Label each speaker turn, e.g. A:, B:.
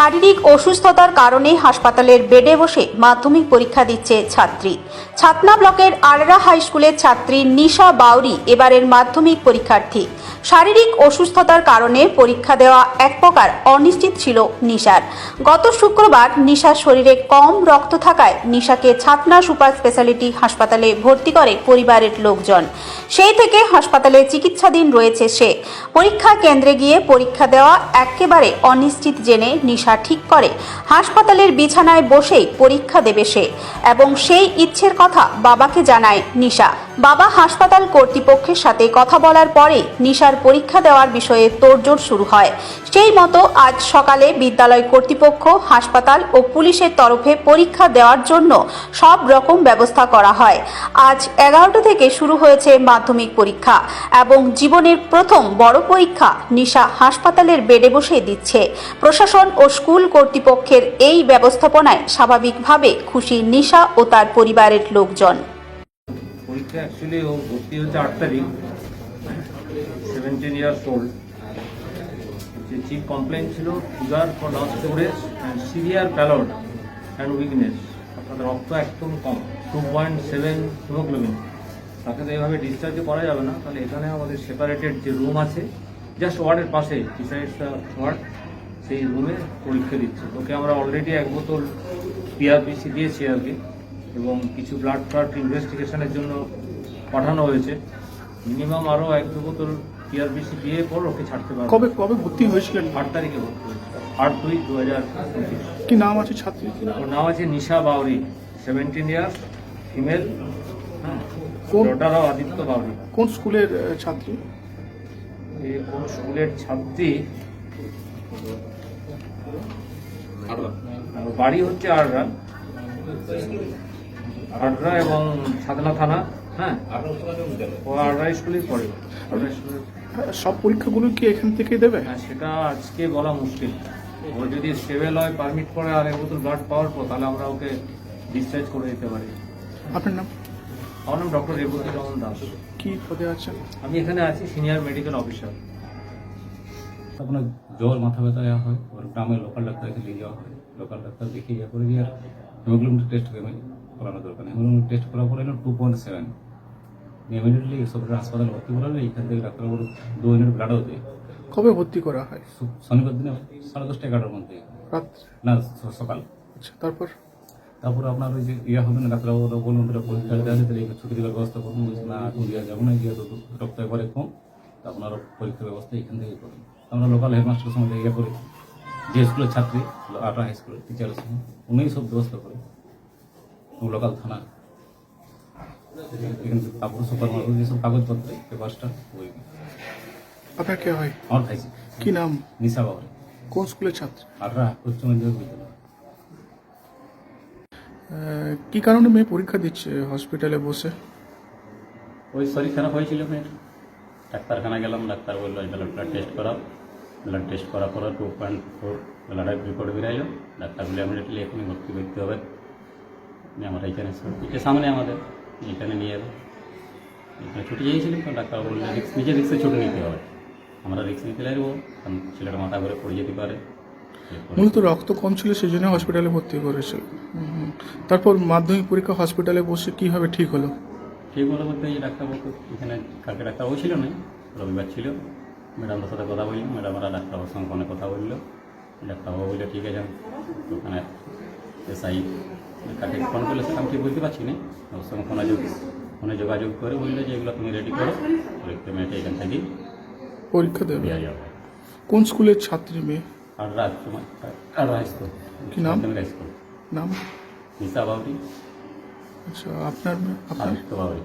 A: শারীরিক অসুস্থতার কারণে হাসপাতালের বেডে বসে মাধ্যমিক পরীক্ষা দিচ্ছে ছাত্রী। ছাতনা ব্লকের আররা হাই স্কুলের ছাত্রী নিশা বাউরি এবারের মাধ্যমিক পরীক্ষার্থী। শারীরিক অসুস্থতার কারণে পরীক্ষা দেওয়া এক প্রকার অনিশ্চিত ছিল নিশার। গত শুক্রবার নিশার শরীরে কম রক্ত থাকায় নিশাকে ছাতনা সুপার স্পেশালিটি হাসপাতালে ভর্তি করে পরিবারের লোকজন। সেই থেকে হাসপাতালে চিকিৎসাধীন রয়েছে সে। পরীক্ষা কেন্দ্রে গিয়ে পরীক্ষা দেওয়া একেবারে অনিশ্চিত জেনে নিশা ঠিক করে হাসপাতালের বিছানায় বসেই পরীক্ষা দেবে সে, এবং সেই ইচ্ছের কথা বাবাকে জানায় নিশা। বাবা হাসপাতাল কর্তৃপক্ষের সাথে কথা বলার পরে নিশার পরীক্ষা দেওয়ার বিষয়ে তোড়জোড় শুরু হয়। সেই মতো আজ সকালে বিদ্যালয় কর্তৃপক্ষ, হাসপাতাল ও পুলিশের তরফে পরীক্ষা দেওয়ার জন্য সব রকম ব্যবস্থা করা হয়। আজ 11টা থেকে শুরু হয়েছে মাধ্যমিক পরীক্ষা এবং জীবনের প্রথম বড় পরীক্ষা নিশা হাসপাতালের বেডে বসে দিচ্ছে। প্রশাসন ও স্কুল কর্তৃপক্ষের এই ব্যবস্থাপনায় স্বাভাবিকভাবে খুশি নিশা ও তার পরিবারের লোকজন।
B: পরীক্ষা অ্যাকচুয়ালি ও ভর্তি হচ্ছে 8 তারিখ, 17 ইয়ার্স ওল্ড। যে চিফ কমপ্লেন ছিল sugar for loss storage and severe pallor and weakness, অর্থাৎ রক্ত একদম কম, 2.7 হিমোগ্লোবিন। তাকে তো এইভাবে ডিসচার্জ করা যাবে না, তাহলে এখানে আমাদের সেপারেটেড যে রুম আছে জাস্ট ওয়ার্ডের পাশে, বিসাইডস দ্য ওয়ার্ড, সেই রুমে পরীক্ষা দিচ্ছে। ওকে আমরা অলরেডি 1 বোতল পিআরপিসি দিয়েছি আর কি, এবং কিছু ব্লাড ইনভেস্টিগেশনের জন্য পাঠানো হয়েছে। মিনিমাম আরও 1-2 বোতল পিআরপিসি দিয়ে পর ওকে ছাড়তে পারবো।
C: কবে কবে ভর্তি হয়েছিলেন?
B: 8 তারিখে ভর্তি হয়েছে, 8/2/2025।
C: কি নাম আছে ছাত্রী?
B: ওর নাম আছে নিশা বাউরি, 17 ইয়ার্স, ফিমেল,
C: কোন
B: ডটার অফ আদিত্য বাউরি।
C: কোন স্কুলের ছাত্রী?
B: কোন স্কুলের ছাত্রী? বাড়ি হচ্ছে আররা এবং ছাতনা থানা। হ্যাঁ, ও আররা স্কুলেই পড়ে। আররা স্কুলের
C: সব পরীক্ষাগুলো কি এখান থেকে দেবে?
B: হ্যাঁ, সেটা আজকে বলা মুশকিল। ও যদি স্টেবল হয়, পারমিট করে আর 1 বোতল ব্লাড পাওয়ার পর, তাহলে আমরা ওকে ডিসচার্জ করে দিতে পারি।
C: আপনার নাম?
B: আমার নাম ডক্টর রেবতী রমন দাস।
C: কি পদে আছেন?
B: আমি এখানে আছি সিনিয়র মেডিকেল অফিসার।
D: আপনার জ্বর, মাথা ব্যথা হয়, ওর গ্রামে লোকাল ডাক্তারকে নিয়ে যাওয়া হয়। লোকাল ডাক্তার দেখে ইয়ে করে দিয়ে হিমোগ্লোবিন টেস্ট করানো দরকার। হিমোগ্লোবিন টেস্ট করার পরে 2.7। ইমিডিয়েটলি সরকারি হাসপাতালে ভর্তি করালে এইখান থেকে ডাক্তারবাবু 2 ইউনিট ব্লাডও দেয়।
C: কবে ভর্তি করা হয়?
D: শনিবার দিনে 10:30-11টার মধ্যে,
C: রাত
D: না সকাল।
C: আচ্ছা, তারপর
D: আপনার ওই যে ইয়ে হবে না, ডাক্তারবাবু বলুন পরীক্ষা দিতে আছে, তাহলে ছুটি দেওয়ার ব্যবস্থা করুন। বলছি না, এখন দেওয়া যাবে না, যেহেতু রক্ত একবারে কম, তা আপনার পরীক্ষার ব্যবস্থা এখান থেকেই করুন। আমরা লোকাল হেডমাস্টারের সঙ্গে ইয়ে করি, যে স্কুলের ছাত্রী, আররা হাই স্কুলের টিচারের সঙ্গে, উনি সব ব্যবস্থা করে। লোকাল থানা এখান থেকে কাপড় সুপার মার্কেট যেসব কাগজপত্র, পেপারসটা ওই
C: আপনার কে হয়?
D: আমার খাইছি।
C: কি নাম?
D: নিশা বাউরি,
C: কোন স্কুলের ছাত্রী?
D: আররা উচ্চ মাধ্যমিক বিদ্যালয়।
C: কি কারণে মেয়ে পরীক্ষা দিচ্ছে হসপিটালে বসে?
D: ওই শরীর খারাপ হয়েছিল মেয়ের, ডাক্তারখানা গেলাম, ডাক্তার বললো ব্লাড টেস্ট করাও। ব্লাড টেস্ট করার পরে 2.4 ব্লাডের রিপোর্ট বেরাইলো। ডাক্তার বলে ইমিডিয়েটলি এখনই ভর্তি করতে হবে। আমরা এখানে এটা সামনে আমাদের এখানে নিয়ে যাবো। এখানে ছুটি চেয়েছিলাম, তো ডাক্তার বললে নিজের রিক্সে ছুটি নিতে হবে। আমরা রিক্স নিতে লাগবো, কারণ ছেলেটা মাথা করে পড়ে যেতে পারে।
C: মূলত রক্ত কম ছিল, সেই জন্য হসপিটালে ভর্তি করেছিল। তারপর মাধ্যমিক পরীক্ষা হসপিটালে বসে কিভাবে ঠিক হলো?
D: ঠিক বলে বলতে এই ডাক্তারবাবু এখানে কালকে ডাক্তারবাবু ছিল না, রবিবার ছিল। ম্যাডামদের সাথে কথা বললাম, ম্যাডামরা ডাক্তারবাবুর সঙ্গে ফোনে কথা বললো। ডাক্তারবাবু বললো ঠিক আছে। ওখানে এসআই কাকে ফোন করলে সেটা আমি ঠিক বলতে পারছি না, ওর সঙ্গে ফোনে যোগাযোগ করে বললো যে এগুলো তুমি রেডি করো, পরীক্ষা মেয়েটা এখান থেকেই
C: পরীক্ষা দেবে।
D: দেওয়া যাবে।
C: কোন স্কুলের ছাত্রী মেয়ে?
D: আররা স্কুল।
C: কি নাম?
D: স্কুল
C: নাম?
D: নিশা বাউরি,
C: আচ্ছা, আপনার?
D: আদিত্য বাউরি।